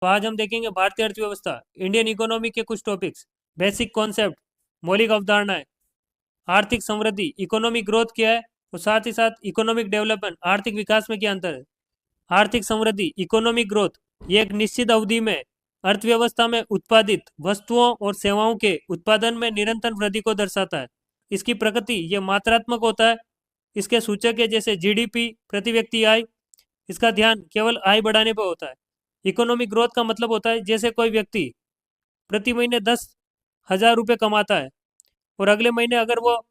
तो आज हम देखेंगे भारतीय अर्थव्यवस्था, इंडियन इकोनॉमी के कुछ टॉपिक्स, बेसिक कॉन्सेप्ट, मौलिक अवधारणाएं, आर्थिक समृद्धि, इकोनॉमिक ग्रोथ क्या है, और साथ ही साथ इकोनॉमिक डेवलपमेंट, आर्थिक विकास में क्या अंतर है। आर्थिक समृद्धि, इकोनॉमिक ग्रोथ, ये एक निश्चित अवधि में अर्थव्यवस्था में उत्पादित वस्तुओं और सेवाओं के उत्पादन में निरंतर वृद्धि को दर्शाता है। इसकी प्रकृति ये मात्रात्मक होता है। इसके सूचक है जैसे जीडीपी, प्रति व्यक्ति आय। इसका ध्यान केवल आय बढ़ाने पर होता है। इकोनॉमिक ग्रोथ का मतलब होता है जैसे कोई व्यक्ति प्रति महीने 10,000 रुपये कमाता है और अगले महीने अगर वो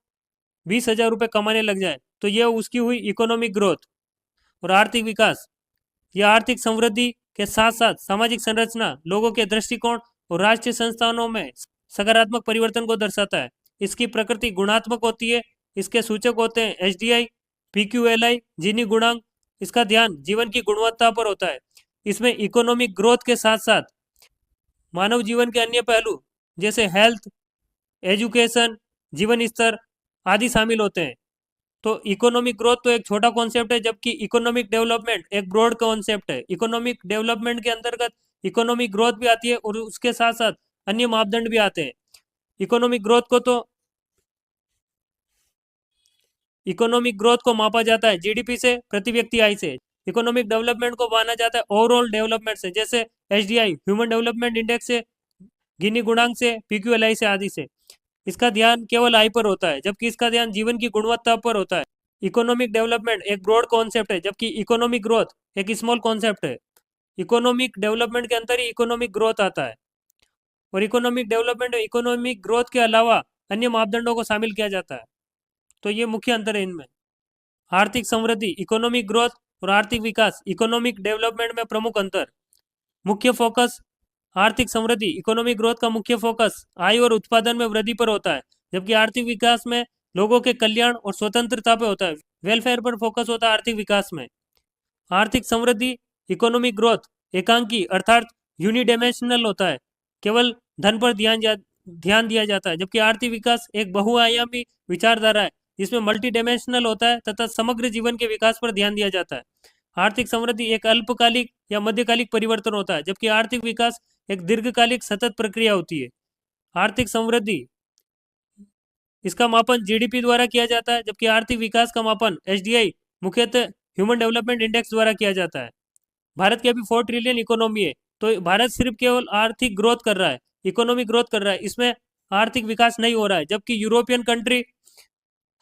20,000 रुपये कमाने लग जाए तो यह उसकी हुई इकोनॉमिक ग्रोथ। और आर्थिक विकास, यह आर्थिक समृद्धि के साथ साथ सामाजिक संरचना, लोगों के दृष्टिकोण और राष्ट्रीय संस्थानों में सकारात्मक परिवर्तन को दर्शाता है। इसकी प्रकृति गुणात्मक होती है। इसके सूचक होते हैं एचडीआई, पीक्यूएलआई, जीनी गुणांक। इसका ध्यान जीवन की गुणवत्ता पर होता है। इसमें इकोनॉमिक ग्रोथ के साथ साथ मानव जीवन के अन्य पहलू जैसे हेल्थ, एजुकेशन, जीवन स्तर आदि शामिल होते हैं। तो इकोनॉमिक ग्रोथ तो एक छोटा कॉन्सेप्ट है, जबकि इकोनॉमिक डेवलपमेंट एक ब्रॉड कॉन्सेप्ट है। इकोनॉमिक डेवलपमेंट के अंतर्गत इकोनॉमिक ग्रोथ भी आती है और उसके साथ साथ अन्य मापदंड भी आते हैं। इकोनॉमिक ग्रोथ को मापा जाता है जीडीपी से, प्रति व्यक्ति आय से। इकोनॉमिक डेवलपमेंट को माना जाता है ओवरऑल डेवलपमेंट से, जैसे एचडीआई, ह्यूमन डेवलपमेंट इंडेक्स से, गिनी गुणांक से, पीक्यूएलआई से आदि से। इसका ध्यान केवल आय पर होता है, जबकि इसका ध्यान जीवन की गुणवत्ता पर होता है। इकोनॉमिक डेवलपमेंट एक ब्रॉड कॉन्सेप्ट है, जबकि इकोनॉमिक ग्रोथ एक स्मॉल कॉन्सेप्ट है। इकोनॉमिक डेवलपमेंट के अंदर ही इकोनॉमिक ग्रोथ आता है और इकोनॉमिक डेवलपमेंट में इकोनॉमिक ग्रोथ के अलावा अन्य मापदंडों को शामिल किया जाता है। तो ये मुख्य अंतर है इनमें। आर्थिक समृद्धि, इकोनॉमिक ग्रोथ और आर्थिक विकास, इकोनॉमिक डेवलपमेंट में प्रमुख अंतर। मुख्य फोकस, आर्थिक समृद्धि, इकोनॉमिक ग्रोथ का मुख्य फोकस आय और उत्पादन में वृद्धि पर होता है, जबकि आर्थिक विकास में लोगों के कल्याण और स्वतंत्रता पर होता है। वेलफेयर पर फोकस होता है आर्थिक विकास में। आर्थिक समृद्धि, इकोनॉमिक ग्रोथ एकांकी अर्थात यूनिडायमेंशनल होता है, केवल धन पर ध्यान दिया जाता है, जबकि आर्थिक विकास एक बहुआयामी विचारधारा है जिसमें मल्टी डायमेंशनल होता है तथा समग्र जीवन के विकास पर ध्यान दिया जाता है। आर्थिक समृद्धि एक अल्पकालिक या मध्यकालिक परिवर्तन होता है, जबकि आर्थिक विकास एक दीर्घकालिक सतत प्रक्रिया होती है। आर्थिक समृद्धि, इसका मापन जीडीपी द्वारा किया जाता है, जबकि आर्थिक विकास का मापन एचडीआई मुख्यतः ह्यूमन डेवलपमेंट इंडेक्स द्वारा किया जाता है। भारत की अभी 4 ट्रिलियन इकोनॉमी है, तो भारत सिर्फ केवल आर्थिक ग्रोथ कर रहा है, इकोनॉमिक ग्रोथ कर रहा है, इसमें आर्थिक विकास नहीं हो रहा है। जबकि यूरोपियन कंट्री,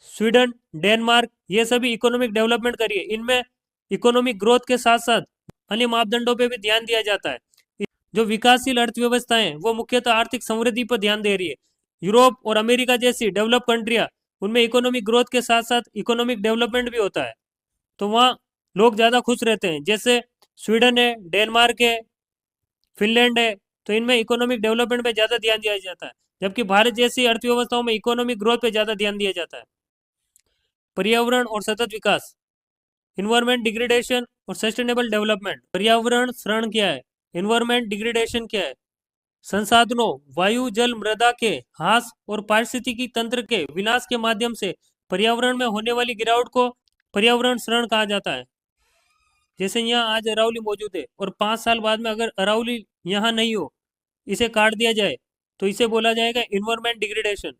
स्वीडन, डेनमार्क, ये सभी इकोनॉमिक डेवलपमेंट करिए, इनमें इकोनॉमिक ग्रोथ के साथ साथ अन्य मापदंडों पर भी ध्यान दिया जाता है। जो विकासशील अर्थव्यवस्थाएं हैं वो मुख्यतः आर्थिक समृद्धि पर ध्यान दे रही है। यूरोप और अमेरिका जैसी डेवलप कंट्रियां, उनमें इकोनॉमिक ग्रोथ के साथ साथ इकोनॉमिक डेवलपमेंट भी होता है, तो वहाँ लोग ज़्यादा खुश रहते हैं। जैसे स्वीडन है, डेनमार्क है, फिनलैंड है, तो इनमें इकोनॉमिक डेवलपमेंट पे ज़्यादा ध्यान दिया जाता है, जबकि भारत जैसी अर्थव्यवस्थाओं में इकोनॉमिक ग्रोथ पे ज़्यादा ध्यान दिया जाता है। पर्यावरण और सतत विकास, इन्वायरमेंट डिग्रेडेशन और सस्टेनेबल डेवलपमेंट। पर्यावरण क्षरण क्या है, इन्वायरमेंट डिग्रेडेशन क्या है? संसाधनों, वायु, जल, मृदा के ह्रास और पारिस्थितिकी तंत्र के विनाश के माध्यम से पर्यावरण में होने वाली गिरावट को पर्यावरण क्षरण कहा जाता है। जैसे यहाँ आज अरावली मौजूद है और 5 साल बाद में अगर अरावली यहाँ नहीं हो, इसे काट दिया जाए, तो इसे बोला जाएगा इन्वायरमेंट डिग्रेडेशन,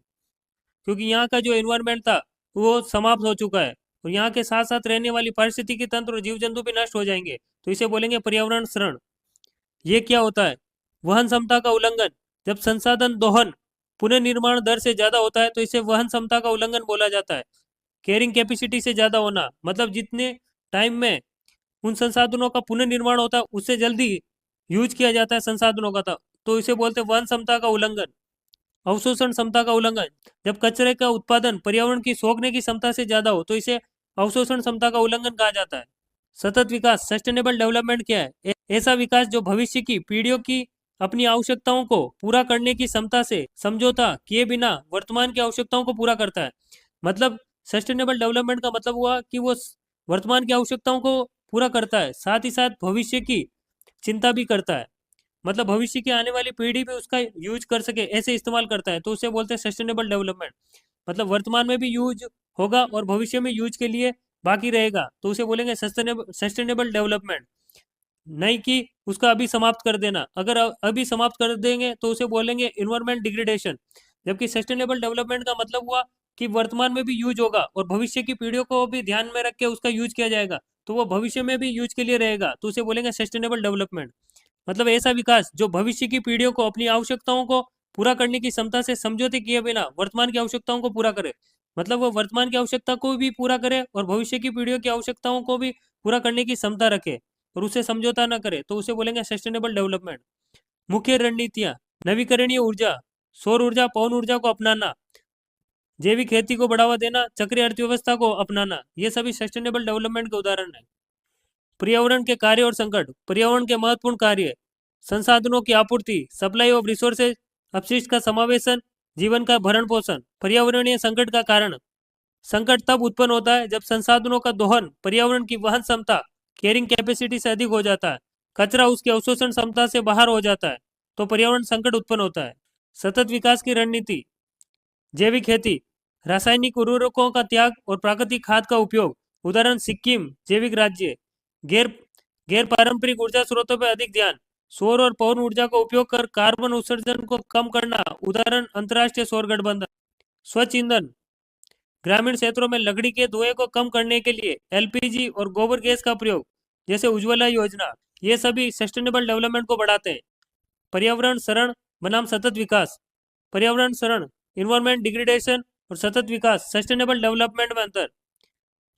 क्योंकि यहाँ का जो इन्वायरमेंट था वो समाप्त हो चुका है और यहाँ के साथ साथ रहने वाली पारिस्थितिकी तंत्र और जीव जंतु भी नष्ट हो जाएंगे, तो इसे बोलेंगे पर्यावरण क्षरण। ये क्या होता है? वहन क्षमता का उल्लंघन, जब संसाधन दोहन पुनर्निर्माण दर से ज्यादा होता है तो इसे वहन क्षमता का उल्लंघन बोला जाता है। कैरिंग कैपेसिटी से ज्यादा होना, मतलब जितने टाइम में उन संसाधनों का पुनर्निर्माण होता है उससे जल्दी यूज किया जाता है संसाधनों का, तो इसे बोलते हैं वहन क्षमता का उल्लंघन। अवशोषण क्षमता का उल्लंघन, जब कचरे का उत्पादन पर्यावरण की सोखने की क्षमता से ज्यादा हो तो इसे अवशोषण क्षमता का उल्लंघन कहा जाता है। सतत विकास, सस्टेनेबल डेवलपमेंट क्या है? ऐसा विकास जो भविष्य की पीढ़ियों की अपनी आवश्यकताओं को पूरा करने की क्षमता से समझौता किए बिना वर्तमान की आवश्यकताओं को पूरा करता है। मतलब सस्टेनेबल डेवलपमेंट का मतलब हुआ कि वो वर्तमान की आवश्यकताओं को पूरा करता है, साथ ही साथ भविष्य की चिंता भी करता है, मतलब भविष्य की आने वाली पीढ़ी भी उसका यूज कर सके ऐसे इस्तेमाल करता है, तो उसे बोलते हैं सस्टेनेबल डेवलपमेंट। मतलब वर्तमान में भी यूज होगा और भविष्य में यूज के लिए बाकी रहेगा, तो उसे बोलेंगे सस्टेनेबल डेवलपमेंट, नहीं कि उसका अभी समाप्त कर देना। अगर अभी समाप्त कर देंगे तो उसे बोलेंगे इन्वायरमेंट डिग्रेडेशन। जबकि सस्टेनेबल डेवलपमेंट का मतलब हुआ कि वर्तमान में भी यूज होगा और भविष्य की पीढ़ियों को भी ध्यान में रख के उसका यूज किया जाएगा, तो वो भविष्य में भी यूज के लिए रहेगा, तो उसे बोलेंगे सस्टेनेबल डेवलपमेंट। मतलब ऐसा विकास जो भविष्य की पीढ़ियों को अपनी आवश्यकताओं को पूरा करने की क्षमता से समझौते किए बिना वर्तमान की आवश्यकताओं को पूरा करे। मतलब वो वर्तमान की आवश्यकता को भी पूरा करे और भविष्य की पीढ़ियों की आवश्यकताओं को भी पूरा करने की क्षमता रखे और उसे समझौता न करे, तो उसे बोलेंगे सस्टेनेबल डेवलपमेंट। मुख्य रणनीतियां: नवीकरणीय ऊर्जा, सौर ऊर्जा, पवन ऊर्जा को अपनाना, जैविक खेती को बढ़ावा देना, चक्रीय अर्थव्यवस्था को अपनाना, ये सभी सस्टेनेबल डेवलपमेंट के उदाहरण है। पर्यावरण के कार्य और संकट: पर्यावरण के महत्वपूर्ण कार्य: संसाधनों की आपूर्ति, सप्लाई ऑफ रिसोर्सेज, अपशिष्ट का समावेशन, जीवन का भरण पोषण। पर्यावरणीय संकट का कारण: संकट तब उत्पन्न होता है जब संसाधनों का दोहन पर्यावरण की वहन क्षमता, कैरिंग कैपेसिटी से अधिक हो जाता है, कचरा उसकी अवशोषण क्षमता से बाहर हो जाता है, तो पर्यावरण संकट उत्पन्न होता है। सतत विकास की रणनीति: जैविक खेती, रासायनिक उर्वरकों का त्याग और प्राकृतिक खाद का उपयोग, उदाहरण सिक्किम जैविक राज्य। गैर गैर पारंपरिक ऊर्जा स्रोतों पर अधिक ध्यान, सौर और पवन ऊर्जा का उपयोग कर कार्बन उत्सर्जन को कम करना, उदाहरण अंतर्राष्ट्रीय सौर गठबंधन। स्वच्छ ईंधन, ग्रामीण क्षेत्रों में लकड़ी के धुएं को कम करने के लिए एलपीजी और गोबर गैस का प्रयोग, जैसे उज्ज्वला योजना, ये सभी सस्टेनेबल डेवलपमेंट को बढ़ाते हैं। पर्यावरण शरण बनाम सतत विकास: पर्यावरण शरण, इन्वायरमेंट डिग्रेडेशन और सतत विकास, सस्टेनेबल डेवलपमेंट में अंतर।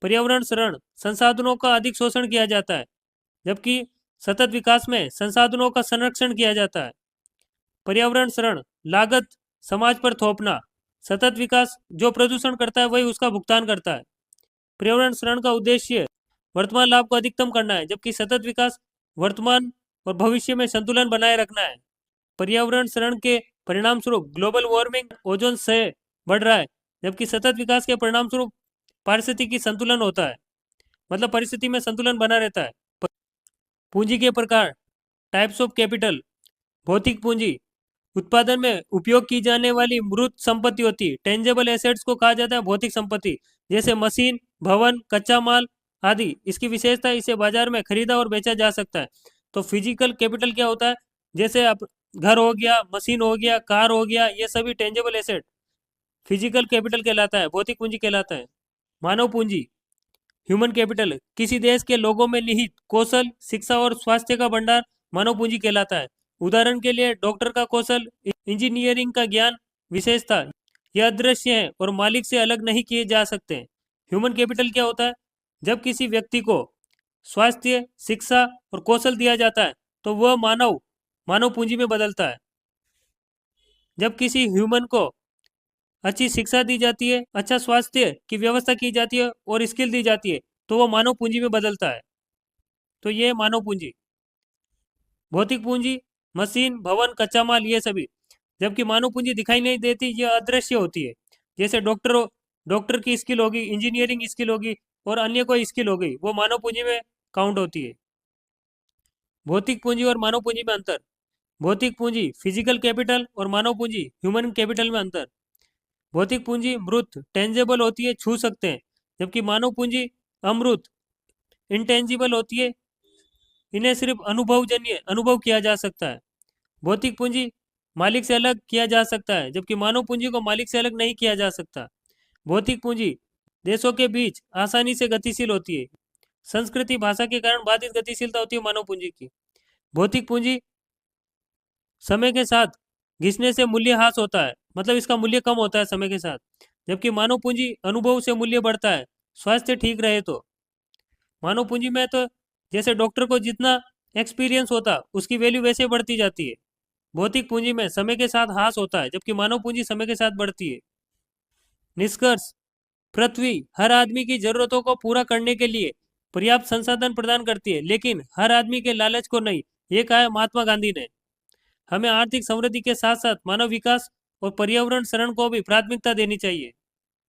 पर्यावरण शरण, संसाधनों का अधिक शोषण किया जाता है, जबकि सतत विकास में संसाधनों का संरक्षण किया जाता है। पर्यावरण शरण, लागत समाज पर थोपना, सतत विकास जो प्रदूषण करता है वही उसका भुगतान करता है। पर्यावरण शरण का उद्देश्य वर्तमान लाभ को अधिकतम करना है, जबकि सतत विकास वर्तमान और भविष्य में संतुलन बनाए रखना है। पर्यावरण शरण के परिणाम स्वरूप ग्लोबल वार्मिंग, ओजोन क्षय बढ़ रहा है, जबकि सतत विकास के परिणाम स्वरूप पारिस्थितिकी संतुलन होता है, मतलब परिस्थिति में संतुलन बना रहता है। पूंजी के प्रकार, टाइप्स ऑफ कैपिटल: भौतिक पूंजी, उत्पादन में उपयोग की जाने वाली मूर्त संपत्ति होती है। टेंजेबल एसेट्स को कहा जाता है भौतिक संपत्ति, जैसे मशीन, भवन, कच्चा माल आदि। इसकी विशेषता, इसे बाजार में खरीदा और बेचा जा सकता है। तो फिजिकल कैपिटल क्या होता है, जैसे आप घर हो गया, मशीन हो गया, कार हो गया, ये सभी टेंजेबल एसेट फिजिकल कैपिटल कहलाता है, भौतिक पूंजी कहलाता है। मानव पूंजी, ह्यूमन कैपिटल, किसी देश के लोगों में निहित कौशल, शिक्षा और स्वास्थ्य का भंडार मानव पूंजी कहलाता है। उदाहरण के लिए डॉक्टर का कौशल, इंजीनियरिंग का ज्ञान, विशेषता, यह अदृश्य है और मालिक से अलग नहीं किए जा सकते। ह्यूमन कैपिटल क्या होता है, जब किसी व्यक्ति को स्वास्थ्य, शिक्षा और कौशल दिया जाता है तो वह मानव पूंजी में बदलता है। जब किसी ह्यूमन को अच्छी शिक्षा दी जाती है, अच्छा स्वास्थ्य की व्यवस्था की जाती है और स्किल दी जाती है, तो वह मानव पूंजी में बदलता है। तो ये मानव पूंजी। भौतिक पूंजी, मशीन, भवन, कच्चा माल, ये सभी। जबकि मानव पूंजी दिखाई नहीं देती, ये अदृश्य होती है, जैसे डॉक्टर की स्किल होगी, इंजीनियरिंग स्किल होगी और अन्य कोई स्किल हो गई, वो मानव पूंजी में काउंट होती है। भौतिक पूंजी और मानव पूंजी में अंतर: भौतिक पूंजी फिजिकल कैपिटल और मानव पूंजी ह्यूमन कैपिटल में अंतर। भौतिक पूंजी मूर्त, टेंजेबल होती है, छू सकते हैं, जबकि मानव पूंजी अमूर्त, इंटेंजिबल होती है, इन्हें सिर्फ अनुभव किया जा सकता है। भौतिक पूंजी मालिक से अलग किया जा सकता है, जबकि मानव पूंजी को मालिक से अलग नहीं किया जा सकता। भौतिक पूंजी देशों के बीच आसानी से गतिशील होती है, संस्कृति, भाषा के कारण बाधित गतिशीलता होती है मानव पूंजी की। भौतिक पूंजी समय के साथ घिसने से मूल्य ह्रास होता है, मतलब इसका मूल्य कम होता है समय के साथ, जबकि मानव पूंजी अनुभव से मूल्य बढ़ता है, स्वास्थ्य ठीक रहे तो। मानव पूंजी में तो जैसे डॉक्टर को जितना एक्सपीरियंस होता उसकी वैल्यू वैसे बढ़ती जाती है। भौतिक पूंजी में समय के साथ ह्रास होता है, जबकि मानव पूंजी समय के साथ बढ़ती है। निष्कर्ष: पृथ्वी हर आदमी की जरूरतों को पूरा करने के लिए पर्याप्त संसाधन प्रदान करती है, लेकिन हर आदमी के लालच को नहीं, ये कहा है महात्मा गांधी ने। हमें आर्थिक समृद्धि के साथ साथ मानव विकास और पर्यावरण शरण को भी प्राथमिकता देनी चाहिए।